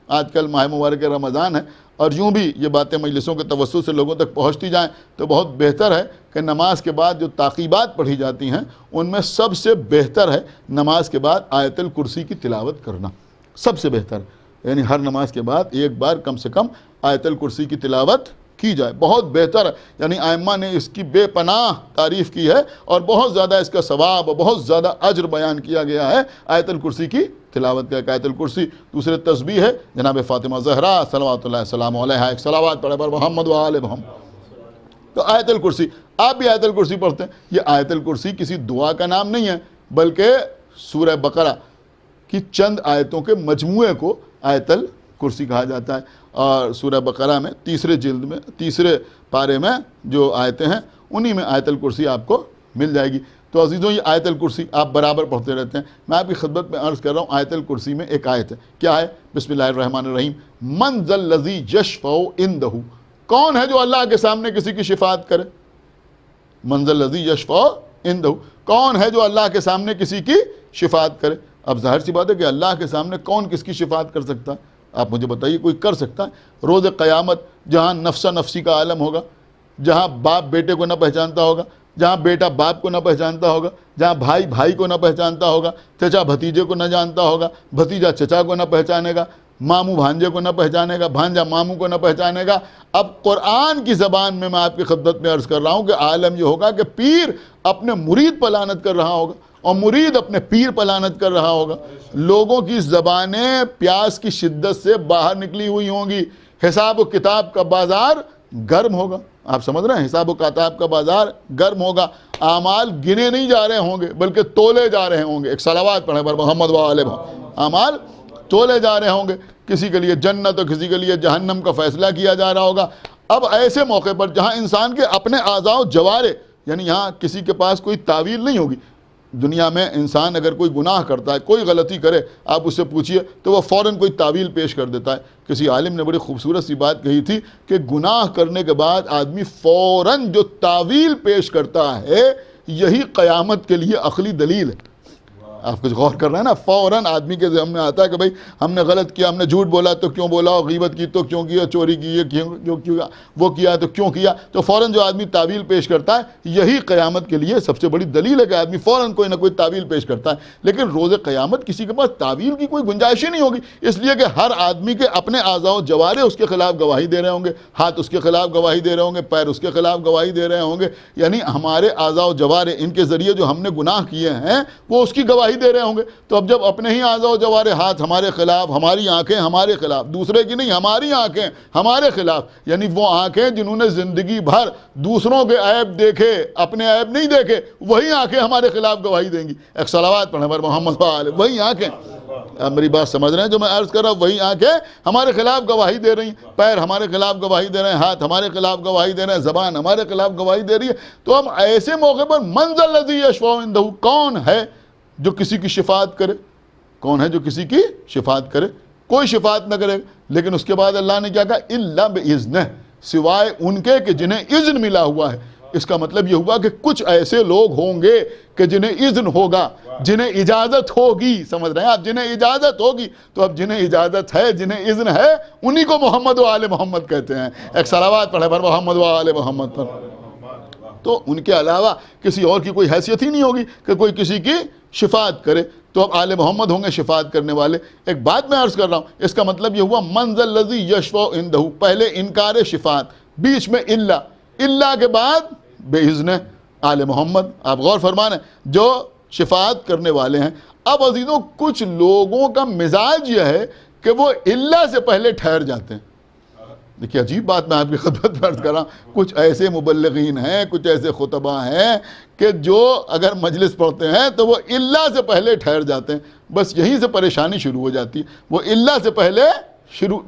آج کل ماہ مبارک رمضان ہے، اور یوں بھی یہ باتیں مجلسوں کے توسط سے لوگوں تک پہنچتی جائیں تو بہت بہتر ہے کہ نماز کے بعد جو تعقیبات پڑھی جاتی ہیں ان میں سب سے بہتر ہے نماز کے بعد آیت الکرسی کی تلاوت کرنا، سب سے بہتر، یعنی ہر نماز کے بعد ایک بار کم سے کم آیت الکرسی کی تلاوت کی جائے، بہت بہتر ہے۔ یعنی ائمہ نے اس کی بے پناہ تعریف کی ہے اور بہت زیادہ اس کا ثواب اور بہت زیادہ اجر بیان کیا گیا ہے آیت الکرسی کی تلاوت کا۔ آیت الکرسی دوسرے تسبیح ہے جناب فاطمہ زہرا صلوات اللہ السلام علیہا، ایک صلوات پڑھے پر محمد و آل محمد۔ تو آیت الکرسی، آپ بھی آیت الکرسی پڑھتے ہیں، یہ آیت الکرسی کسی دعا کا نام نہیں ہے بلکہ سورہ بقرہ کی چند آیتوں کے مجموعے کو آیت الکرسی کہا جاتا ہے، اور سورہ بقرہ میں تیسرے جلد میں تیسرے پارے میں جو آیتیں ہیں انہی میں آیت الکرسی آپ کو مل جائے گی۔ تو عزیزوں یہ آیت الکرسی آپ برابر پڑھتے رہتے ہیں۔ میں آپ کی خدمت میں عرض کر رہا ہوں آیت الکرسی میں ایک آیت ہے، کیا ہے؟ بسم اللہ الرحمن الرحیم، من ذا الذی یشفع عندہ، کون ہے جو اللہ کے سامنے کسی کی شفاعت کرے؟ من ذا الذی یشفع عندہ، کون ہے جو اللہ کے سامنے کسی کی شفاعت کرے؟ اب ظاہر سی بات ہے کہ اللہ کے سامنے کون کس کی شفاعت کر سکتا ہے؟ آپ مجھے بتائیے، کوئی کر سکتا ہے؟ روز قیامت جہاں نفسا نفسی کا عالم ہوگا، جہاں باپ بیٹے کو نہ پہچانتا ہوگا، جہاں بیٹا باپ کو نہ پہچانتا ہوگا، جہاں بھائی بھائی کو نہ پہچانتا ہوگا، چچا بھتیجے کو نہ جانتا ہوگا، بھتیجا چچا کو نہ پہچانے گا، ماموں بھانجے کو نہ پہچانے گا، بھانجا ماموں کو نہ پہچانے گا۔ اب قرآن کی زبان میں آپ کی خدمت میں عرض کر رہا ہوں کہ عالم یہ ہوگا کہ پیر اپنے مرید پر لعنت کر رہا ہوگا اور مرید اپنے پیر پر لعنت کر رہا ہوگا۔ لوگوں کی زبانیں پیاس کی شدت سے باہر نکلی ہوئی ہوں گی، حساب و کتاب کا بازار گرم ہوگا۔ آپ سمجھ رہے ہیں؟ حساب و کتاب کا بازار گرم ہوگا، اعمال گنے نہیں جا رہے ہوں گے بلکہ تولے جا رہے ہوں گے۔ ایک صلوات پڑھیں پر محمد و آل محمد۔ اعمال تولے جا رہے ہوں گے، کسی کے لیے جنت اور کسی کے لیے جہنم کا فیصلہ کیا جا رہا ہوگا۔ اب ایسے موقع پر جہاں انسان کے اپنے اعضاء و جوارے، یعنی یہاں کسی کے پاس کوئی تعویل نہیں ہوگی، دنیا میں انسان اگر کوئی گناہ کرتا ہے، کوئی غلطی کرے، آپ اس سے پوچھئے تو وہ فوراً کوئی تعویل پیش کر دیتا ہے۔ کسی عالم نے بڑی خوبصورت سی بات کہی تھی کہ گناہ کرنے کے بعد آدمی فوراً جو تعویل پیش کرتا ہے یہی قیامت کے لیے عقلی دلیل ہے۔ آپ کچھ غور کر رہے ہیں نا، فوراً آدمی کے ذہن میں آتا ہے کہ بھئی ہم نے غلط کیا، ہم نے جھوٹ بولا تو کیوں بولا، غیبت کی تو کیوں کیا، چوری کی کیوں کیا، وہ کیا تو کیوں کیا، تو فوراً جو آدمی تعویل پیش کرتا ہے یہی قیامت کے لیے سب سے بڑی دلیل ہے کہ آدمی فوراً کوئی نہ کوئی تعویل پیش کرتا ہے۔ لیکن روز قیامت کسی کے پاس تعویل کی کوئی گنجائش ہی نہیں ہوگی، اس لیے کہ ہر آدمی کے اپنے اعضاء و جوارح اس کے خلاف گواہی دے رہے ہوں گے، ہاتھ اس کے خلاف گواہی دے رہے ہوں گے، پیر اس کے خلاف گواہی دے رہے ہوں گے، یعنی ہمارے اعضاء و جوارح ان کے ذریعے جو ہم نے گناہ کیے ہیں وہ اس کی گواہی دے رہے ہوں گے۔ تو اب جب اپنے ہی اعضاء و جوارح، ہاتھ ہمارے خلاف، ہماری آنکھیں ہمارے خلاف، دوسرے کی نہیں ہماری آنکھیں ہمارے خلاف، یعنی وہ آنکھیں جنہوں نے زندگی بھر دوسروں کے عیب دیکھے اپنے عیب نہیں دیکھے، وہی آنکھیں ہمارے خلاف گواہی دیں گی۔ ایک صلوات پڑھیں پر محمد وآلہ، وہی آنکھیں، اب میری بات سمجھ رہے ہیں جو میں عرض کر رہا ہوں، وہی آنکھیں ہمارے خلاف گواہی دے رہی ہیں، پیر ہمارے خلاف گواہی دے رہے ہیں، ہاتھ ہمارے خلاف گواہی دے رہے ہیں، زبان ہمارے خلاف گواہی دے رہی ہے۔ تو ہم ایسے موقع پر من ذا الذی یشفع عنہ، کون ہے جو کسی کی شفاعت کرے؟ کون ہے جو کسی کی شفاعت کرے؟ کوئی شفاعت نہ کرے، لیکن اس کے بعد اللہ نے کیا کہا؟ الا باذنہ، سوائے ان کے کہ جنہیں اذن ملا ہوا ہے۔ اس کا مطلب یہ ہوا کہ کچھ ایسے لوگ ہوں گے کہ جنہیں اذن ہوگا، جنہیں اجازت ہوگی، سمجھ رہے ہیں آپ، جنہیں اجازت ہوگی۔ تو اب جنہیں اجازت ہے، جنہیں اذن ہے، انہی کو محمد و آل محمد کہتے ہیں۔ ایک صلوات پڑھے پر محمد و آل محمد پر۔ تو ان کے علاوہ کسی اور کی کوئی حیثیت ہی نہیں ہوگی کہ کوئی کسی کی شفاعت کرے۔ تو اب آل محمد ہوں گے شفاعت کرنے والے۔ ایک بات میں عرض کر رہا ہوں، اس کا مطلب یہ ہوا من ذا الذی یشفع عنہ، پہلے انکار شفاعت، بیچ میں الا کے بعد بے اذن آل محمد۔ آپ غور فرمانے جو شفاعت کرنے والے ہیں۔ اب عزیزوں کچھ لوگوں کا مزاج یہ ہے کہ وہ الا سے پہلے ٹھہر جاتے ہیں۔ دیکھیے عجیب بات میں آپ کی خدمت میں عرض کر رہا ہوں، کچھ ایسے مبلغین ہیں، کچھ ایسے خطبہ ہیں کہ جو اگر مجلس پڑھتے ہیں تو وہ الا سے پہلے ٹھہر جاتے ہیں۔ بس یہیں سے پریشانی شروع ہو جاتی ہے، وہ الا سے پہلے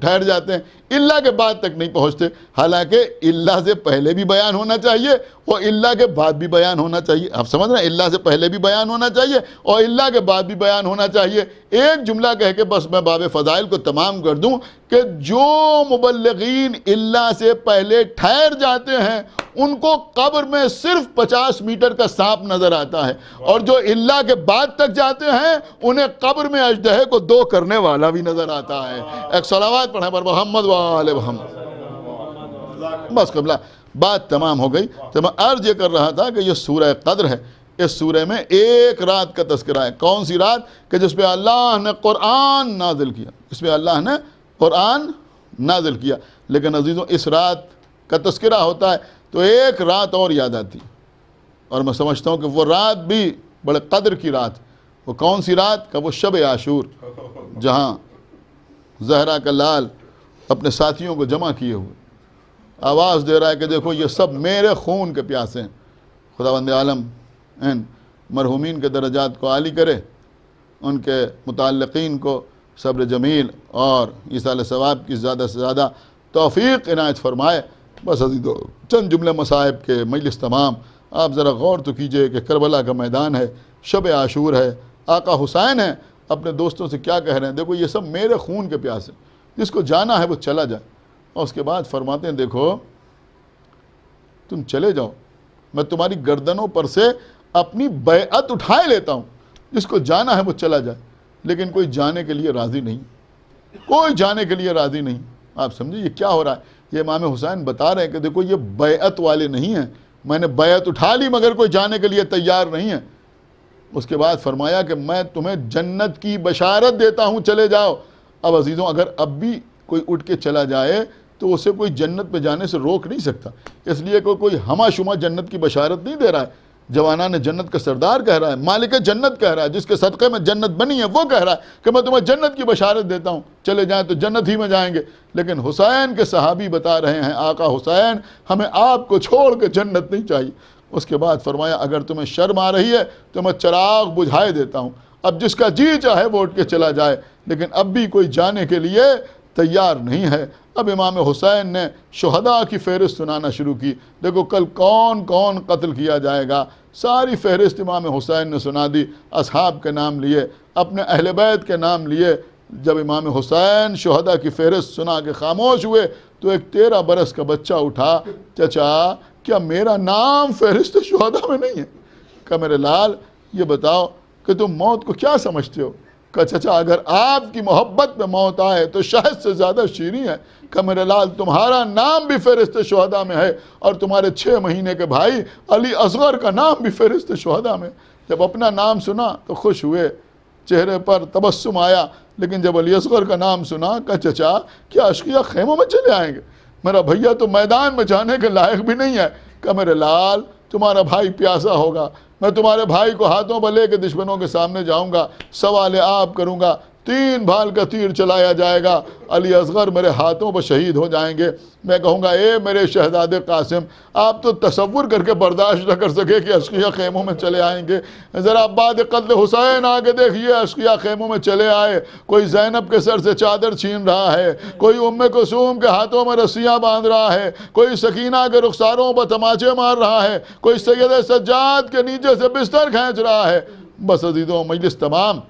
ٹھہر جاتے ہیں، الا کے بعد تک نہیں پہنچتے۔ حالانکہ الا سے پہلے بھی بیان ہونا چاہیے اور الا کے بعد بھی بیان ہونا چاہیے۔ آپ سمجھ رہے ہیں، الا سے پہلے بھی بیان ہونا چاہیے اور الا کے بعد بھی بیان ہونا چاہیے۔ ایک جملہ کہہ کے بس میں باب فضائل کو تمام کر دوں کہ جو مبلغین الا سے پہلے ٹھہر جاتے ہیں ان کو قبر میں صرف 50 میٹر کا سانپ نظر آتا ہے، اور جو الا کے بعد تک جاتے ہیں انہیں قبر میں اژدہے کو 2 کرنے والا بھی نظر آتا ہے۔ ایک صلوات پڑھیں پر محمد و آل محمد۔ بس قبلہ بات تمام ہو گئی۔ تو میں عرض یہ کر رہا تھا کہ یہ سورہ قدر ہے، اس سورہ میں ایک رات کا تذکرہ ہے۔ کون سی رات؟ کہ جس پہ اللہ نے قرآن نازل کیا، جس پہ اللہ نے قرآن نازل کیا۔ لیکن عزیزوں اس رات کا تذکرہ ہوتا ہے تو ایک رات اور یاد آتی، اور میں سمجھتا ہوں کہ وہ رات بھی بڑے قدر کی رات۔ وہ کون سی رات؟ کہ وہ شب عاشور، جہاں زہرا کا لال اپنے ساتھیوں کو جمع کیے ہوئے آواز دے رہا ہے کہ دیکھو یہ سب میرے خون کے پیاسے ہیں۔ خداوند عالم ان مرحومین کے درجات کو عالی کرے، ان کے متعلقین کو صبر جمیل اور ایصال ثواب کی زیادہ سے زیادہ توفیق عنایت فرمائے۔ بس عزیزو چند جملے مصائب کے مجلس تمام۔ آپ ذرا غور تو کیجئے کہ کربلا کا میدان ہے، شب عاشور ہے، آقا حسین ہیں، اپنے دوستوں سے کیا کہہ رہے ہیں؟ دیکھو یہ سب میرے خون کے پیاسے، جس کو جانا ہے وہ چلا جائے۔ اور اس کے بعد فرماتے ہیں دیکھو تم چلے جاؤ، میں تمہاری گردنوں پر سے اپنی بیعت اٹھائے لیتا ہوں، جس کو جانا ہے وہ چلا جائے۔ لیکن کوئی جانے کے لیے راضی نہیں، کوئی جانے کے لیے راضی نہیں۔ آپ سمجھے یہ کیا ہو رہا ہے؟ یہ امام حسین بتا رہے ہیں کہ دیکھو یہ بیعت والے نہیں ہیں، میں نے بیعت اٹھا لی مگر کوئی جانے کے لیے تیار نہیں ہے۔ اس کے بعد فرمایا کہ میں تمہیں جنت کی بشارت دیتا ہوں، چلے جاؤ۔ اب عزیزوں اگر اب بھی کوئی اٹھ کے چلا جائے تو اسے کوئی جنت پہ جانے سے روک نہیں سکتا، اس لیے کوئی ہمہ شمہ جنت کی بشارت نہیں دے رہا ہے۔ جوانان جنت کا سردار کہہ رہا ہے، مالک جنت کہہ رہا ہے، جس کے صدقے میں جنت بنی ہے وہ کہہ رہا ہے کہ میں تمہیں جنت کی بشارت دیتا ہوں، چلے جائیں تو جنت ہی میں جائیں گے۔ لیکن حسین کے صحابی بتا رہے ہیں آقا حسین ہمیں آپ کو چھوڑ کے جنت نہیں چاہیے۔ اس کے بعد فرمایا اگر تمہیں شرم آ رہی ہے تو میں چراغ بجھائے دیتا ہوں، اب جس کا جی چاہے وہ اٹھ کے چلا جائے۔ لیکن اب بھی کوئی جانے کے لیے تیار نہیں ہے۔ اب امام حسین نے شہداء کی فہرست سنانا شروع کی، دیکھو کل کون کون قتل کیا جائے گا، ساری فہرست امام حسین نے سنا دی، اصحاب کے نام لیے، اپنے اہل بیت کے نام لیے۔ جب امام حسین شہداء کی فہرست سنا کے خاموش ہوئے تو ایک 13 برس کا بچہ اٹھا، چچا کیا میرا نام فہرست شہداء میں نہیں ہے؟ کہا میرے لال یہ بتاؤ کہ تم موت کو کیا سمجھتے ہو؟ کہا چچا اگر آپ کی محبت میں موت آئے تو شہد سے زیادہ شیریں ہے۔ کہا میرے لال تمہارا نام بھی فہرست شہداء میں ہے اور تمہارے 6 مہینے کے بھائی علی اصغر کا نام بھی فہرست شہداء میں۔ جب اپنا نام سنا تو خوش ہوئے، چہرے پر تبسم آیا، لیکن جب علی اصغر کا نام سنا کہا چچا کیا اشقیاء خیموں میں چلے آئیں گے؟ میرا بھیا تو میدان میں جانے کے لائق بھی نہیں ہے۔ کہا میرے لال تمہارا بھائی پیاسا ہوگا، میں تمہارے بھائی کو ہاتھوں پر لے کے دشمنوں کے سامنے جاؤں گا، سوال آب کروں گا، 3 بھال کا تیر چلایا جائے گا، علی اصغر میرے ہاتھوں پر شہید ہو جائیں گے۔ میں کہوں گا اے میرے شہزادے قاسم، آپ تو تصور کر کے برداشت نہ کر سکے کہ اشقیاء خیموں میں چلے آئیں گے۔ ذرا بعد قتل حسین آگے دیکھیے، اشقیاء خیموں میں چلے آئے، کوئی زینب کے سر سے چادر چھین رہا ہے، کوئی ام کلثوم کے ہاتھوں میں رسیاں باندھ رہا ہے، کوئی سکینہ کے رخساروں پر تماچے مار رہا ہے، کوئی سید سجاد کے نیچے سے بستر کھینچ رہا ہے۔ بس عزیزوں مجلس تمام،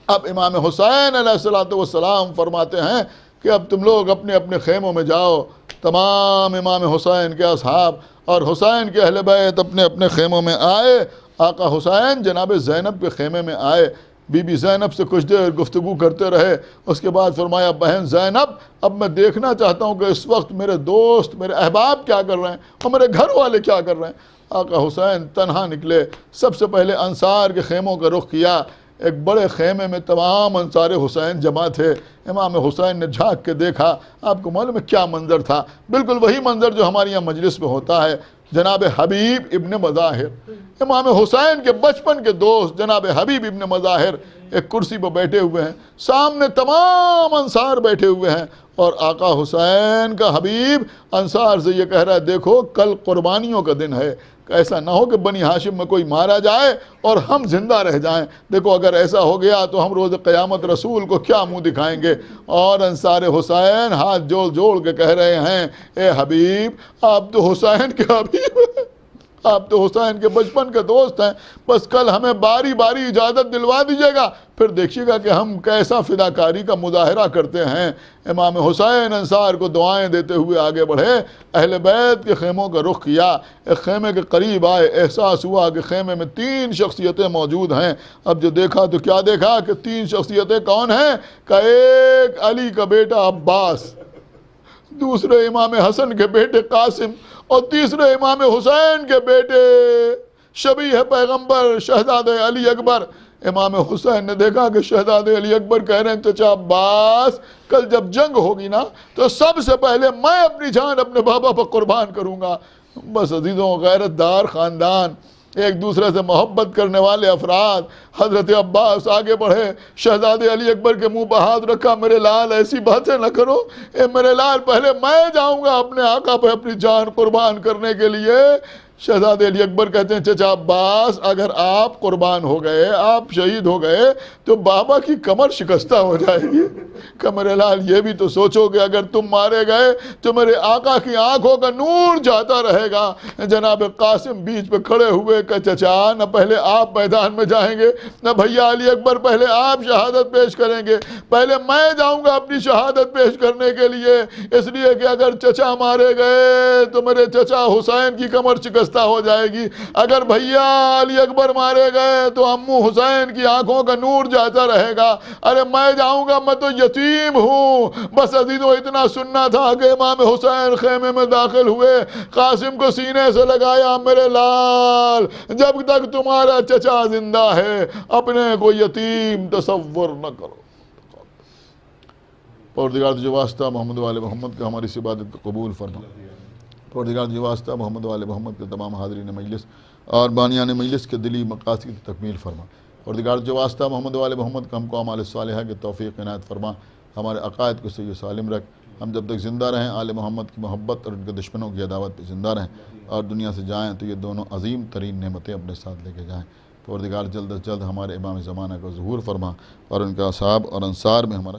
اب امام حسین علیہ السلام فرماتے ہیں کہ اب تم لوگ اپنے اپنے خیموں میں جاؤ۔ تمام امام حسین کے اصحاب اور حسین کے اہل بیت اپنے اپنے خیموں میں آئے۔ آقا حسین جناب زینب کے خیمے میں آئے، بی بی زینب سے کچھ دیر گفتگو کرتے رہے، اس کے بعد فرمایا بہن زینب اب میں دیکھنا چاہتا ہوں کہ اس وقت میرے دوست میرے احباب کیا کر رہے ہیں اور میرے گھر والے کیا کر رہے ہیں۔ آقا حسین تنہا نکلے، سب سے پہلے انصار کے خیموں کا رخ کیا۔ ایک بڑے خیمے میں تمام انصار حسین جمع تھے۔ امام حسین نے جھانک کے دیکھا، آپ کو معلوم ہے کیا منظر تھا؟ بالکل وہی منظر جو ہماری یہاں مجلس میں ہوتا ہے۔ جناب حبیب ابن مظاہر، امام حسین کے بچپن کے دوست جناب حبیب ابن مظاہر ایک کرسی پر بیٹھے ہوئے ہیں، سامنے تمام انصار بیٹھے ہوئے ہیں، اور آقا حسین کا حبیب انصار سے یہ کہہ رہا ہے دیکھو کل قربانیوں کا دن ہے، ایسا نہ ہو کہ بنی ہاشم میں کوئی مارا جائے اور ہم زندہ رہ جائیں، دیکھو اگر ایسا ہو گیا تو ہم روز قیامت رسول کو کیا منہ دکھائیں گے۔ اور انصار حسین ہاتھ جوڑ جوڑ کے کہہ رہے ہیں اے حبیب آپ تو حسین کے حبیب ہیں، آپ تو حسین کے بچپن کے دوست ہیں، بس کل ہمیں باری باری اجازت دلوا دیجیے گا، پھر دیکھیے گا کہ ہم کیسا فداکاری کا مظاہرہ کرتے ہیں۔ امام حسین انصار کو دعائیں دیتے ہوئے آگے بڑھے، اہل بیت کے خیموں کا رخ کیا، ایک خیمے کے قریب آئے، احساس ہوا کہ خیمے میں 3 شخصیتیں موجود ہیں۔ اب جو دیکھا تو کیا دیکھا کہ 3 شخصیتیں کون ہیں؟ کہ ایک علی کا بیٹا عباس، دوسرے امام حسن کے بیٹے قاسم، اور تیسرے امام حسین کے بیٹے شبیہ پیغمبر شہزادہ علی اکبر۔ امام حسین نے دیکھا کہ شہزادہ علی اکبر کہہ رہے ہیں چچا عباس کل جب جنگ ہوگی نا تو سب سے پہلے میں اپنی جان اپنے بابا پر قربان کروں گا۔ بس عزیزوں غیرت دار خاندان، ایک دوسرے سے محبت کرنے والے افراد، حضرت عباس آگے بڑھے، شہزادے علی اکبر کے منہ پر ہاتھ رکھا، میرے لال ایسی باتیں نہ کرو، اے میرے لال پہلے میں جاؤں گا اپنے آقا پہ اپنی جان قربان کرنے کے لیے۔ شہزادے علی اکبر کہتے ہیں چچا عباس اگر آپ قربان ہو گئے، آپ شہید ہو گئے تو بابا کی کمر شکستہ ہو جائے گی۔ کہ میرے لال یہ بھی تو سوچو کہ اگر تم مارے گئے تو میرے آقا کی آنکھوں کا نور جاتا رہے گا۔ جناب قاسم بیچ پہ کھڑے ہوئے کہ چچا نہ پہلے آپ میدان میں جائیں گے نہ بھیا علی اکبر پہلے آپ شہادت پیش کریں گے، پہلے میں جاؤں گا اپنی شہادت پیش کرنے کے لیے، اس لیے کہ اگر چچا مارے گئے تو میرے چچا حسین کی کمر شکستہ ہو جائے گی، اگر بھیا علی اکبر مارے گئے تو امو حسین کی آنکھوں کا نور جاتا رہے گا۔ ارے میں جاؤں گا، میں تو یتیم ہوں۔ بس عزیزو اتنا سننا تھا کہ امام حسین خیمے میں داخل ہوئے، قاسم کو سینے سے لگایا، میرے لال جب تک تمہارا چچا زندہ ہے اپنے کو یتیم تصور نہ کرو۔ پروردگار جو واسطہ محمد والے محمد کا ہماری اس عبادت کو قبول فرما، پروردگار جو واسطہ محمد والے محمد کے تمام حاضرین مجلس اور بانیان مجلس کے دلی مقاصد کی تکمیل فرما، پروردگار جو واسطہ محمد والے محمد کا ہم کو اعمال صالحہ کے توفیق عنایت فرما، ہمارے عقائد کو صحیح سالم رکھ، ہم جب تک زندہ رہیں آل محمد کی محبت اور ان کے دشمنوں کی عداوت پہ زندہ رہیں، اور دنیا سے جائیں تو یہ دونوں عظیم ترین نعمتیں اپنے ساتھ لے کے جائیں۔ پروردگار جلد از جلد ہمارے امام زمانہ کو ظہور فرما اور ان کا اصحاب اور انصار میں ہمارا